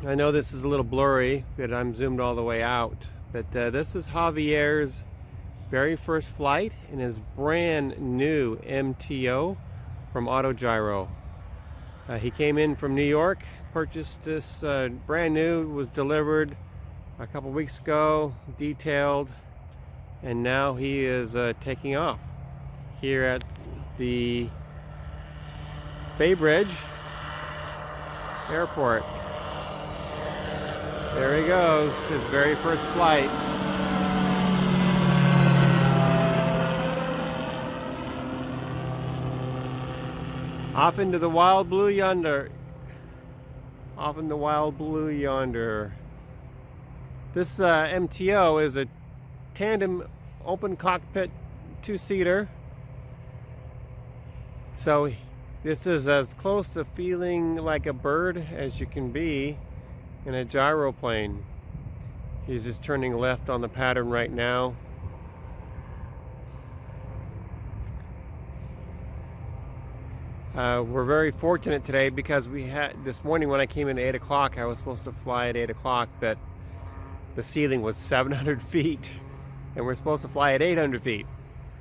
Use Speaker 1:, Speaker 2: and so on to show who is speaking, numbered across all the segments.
Speaker 1: I know this is a little blurry, but I'm zoomed all the way out. But this is Javier's very first flight in his brand new MTO from AutoGyro. He came in from New York, purchased this brand new, was delivered a couple weeks ago, detailed, and now he is taking off here at the Bay Bridge Airport. There he goes, his very first flight. Off into the wild blue yonder. Off in the wild blue yonder. This MTO is a tandem open cockpit two-seater. So this is as close to feeling like a bird as you can be in a gyroplane. He's just turning left on the pattern right now. We're very fortunate today because we had this morning when I came in at 8 o'clock, I was supposed to fly at 8 o'clock, but the ceiling was 700 feet and we're supposed to fly at 800 feet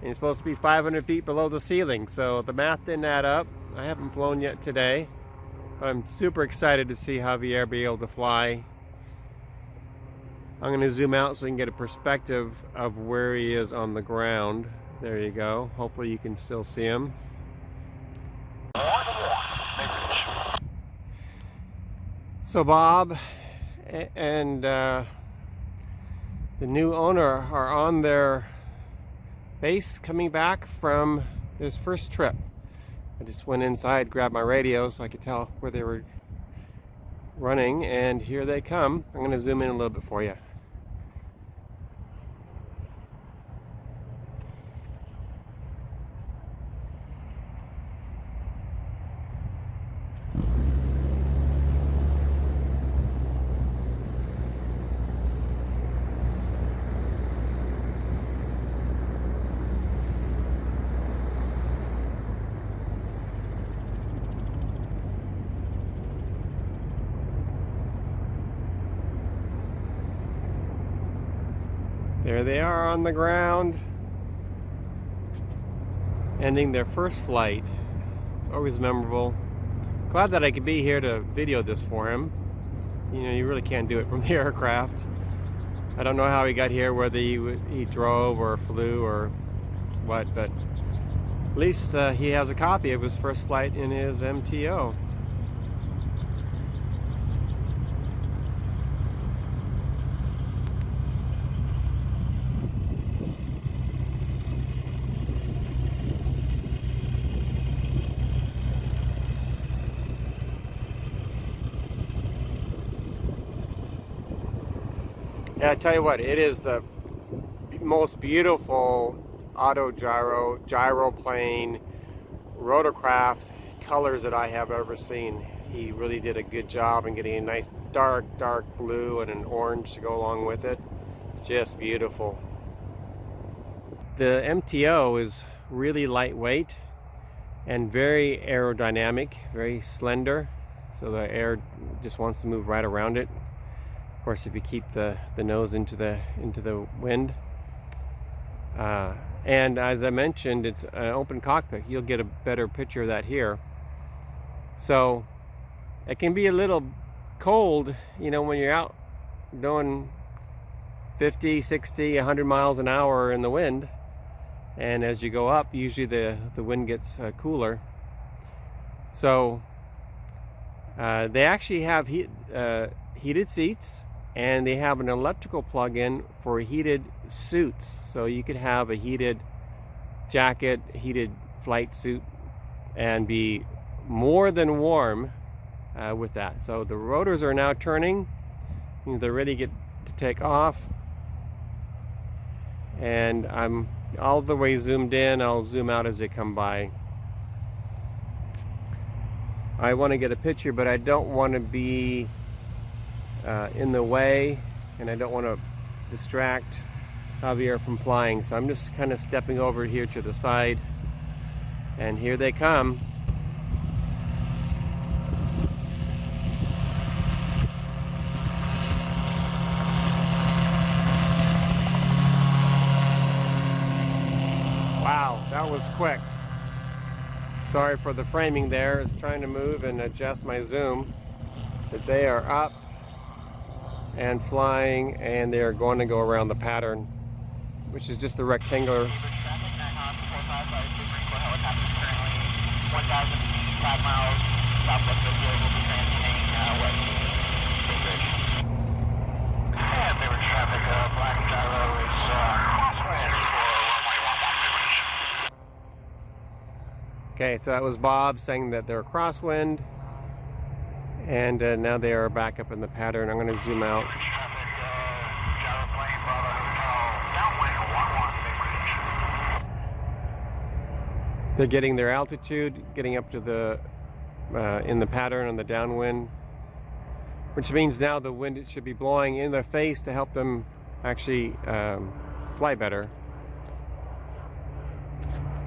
Speaker 1: and it's supposed to be 500 feet below the ceiling, so the math didn't add up. I haven't flown yet today, but I'm super excited to see Javier be able to fly. I'm going to zoom out so you can get a perspective of where he is on the ground. There you go. Hopefully you can still see him. So Bob and the new owner are on their base coming back from his first trip. I just went inside, grabbed my radio so I could tell where they were running, and here they come. I'm going to zoom in a little bit for you. There they are on the ground, ending their first flight. It's always memorable. Glad that I could be here to video this for him. You know, you really can't do it from the aircraft. I don't know how he got here, whether he drove or flew or what, but at least he has a copy of his first flight in his MTO. Yeah, I tell you what, it is the most beautiful AutoGyro, gyroplane, rotorcraft colors that I have ever seen. He really did a good job in getting a nice dark blue and an orange to go along with it. It's just beautiful. The MTO is really lightweight and very aerodynamic, very slender, so the air just wants to move right around it. Of course, if you keep the nose into the wind, and as I mentioned, it's an open cockpit. You'll get a better picture of that here. So it can be a little cold, you know, when you're out doing 50, 60, 100 miles an hour in the wind, and as you go up, usually the wind gets cooler. So they actually have heated seats, and they have an electrical plug-in for heated suits, so you could have a heated jacket, heated flight suit, and be more than warm with that. So the rotors are now turning, they're ready to take off, and I'm all the way zoomed in. I'll zoom out as they come by. I want to get a picture, but I don't want to be in the way, and I don't want to distract Javier from flying, so I'm just kind of stepping over here to the side, and here they come. was quick. Sorry for the framing there. It's trying to move and adjust my zoom. But they are up and flying, and they are going to go around the pattern, which is just the rectangular. Okay, so that was Bob saying that they're crosswind, and now they are back up in the pattern. I'm going to zoom out. They're getting their altitude, getting up to the in the pattern on the downwind, which means now the wind should be blowing in their face to help them actually fly better.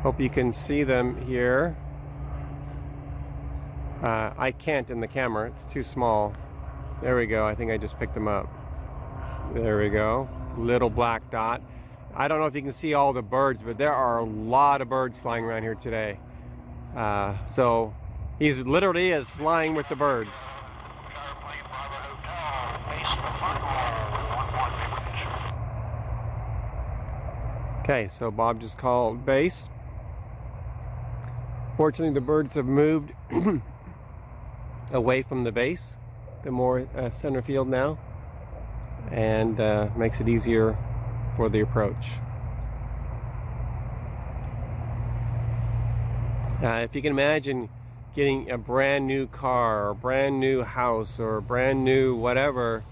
Speaker 1: Hope you can see them here. I can't in the camera, it's too small. There we go, I think I just picked them up. There we go, little black dot. I don't know if you can see all the birds, but there are a lot of birds flying around here today. So he's literally is flying with the birds. Okay, so Bob just called base. Fortunately, the birds have moved away from the base. They're more center field now, and makes it easier for the approach. If you can imagine getting a brand new car or a brand new house or a brand new whatever,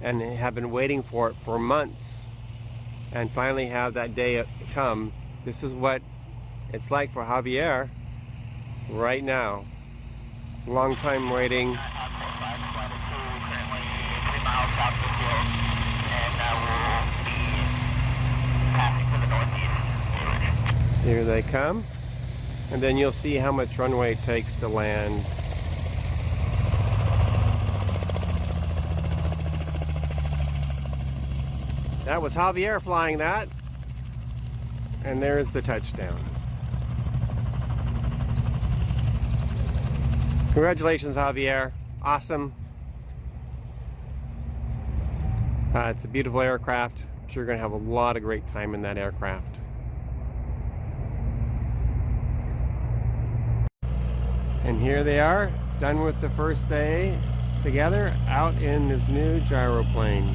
Speaker 1: and have been waiting for it for months, and finally have that day come, this is what it's like for Javier right now. Long time waiting. Here they come, and then you'll see how much runway it takes to land. That was Javier flying that, and there's the touchdown. Congratulations, Javier. Awesome. It's a beautiful aircraft. I'm sure you're going to have a lot of great time in that aircraft. And here they are, done with the first day together out in this new gyroplane.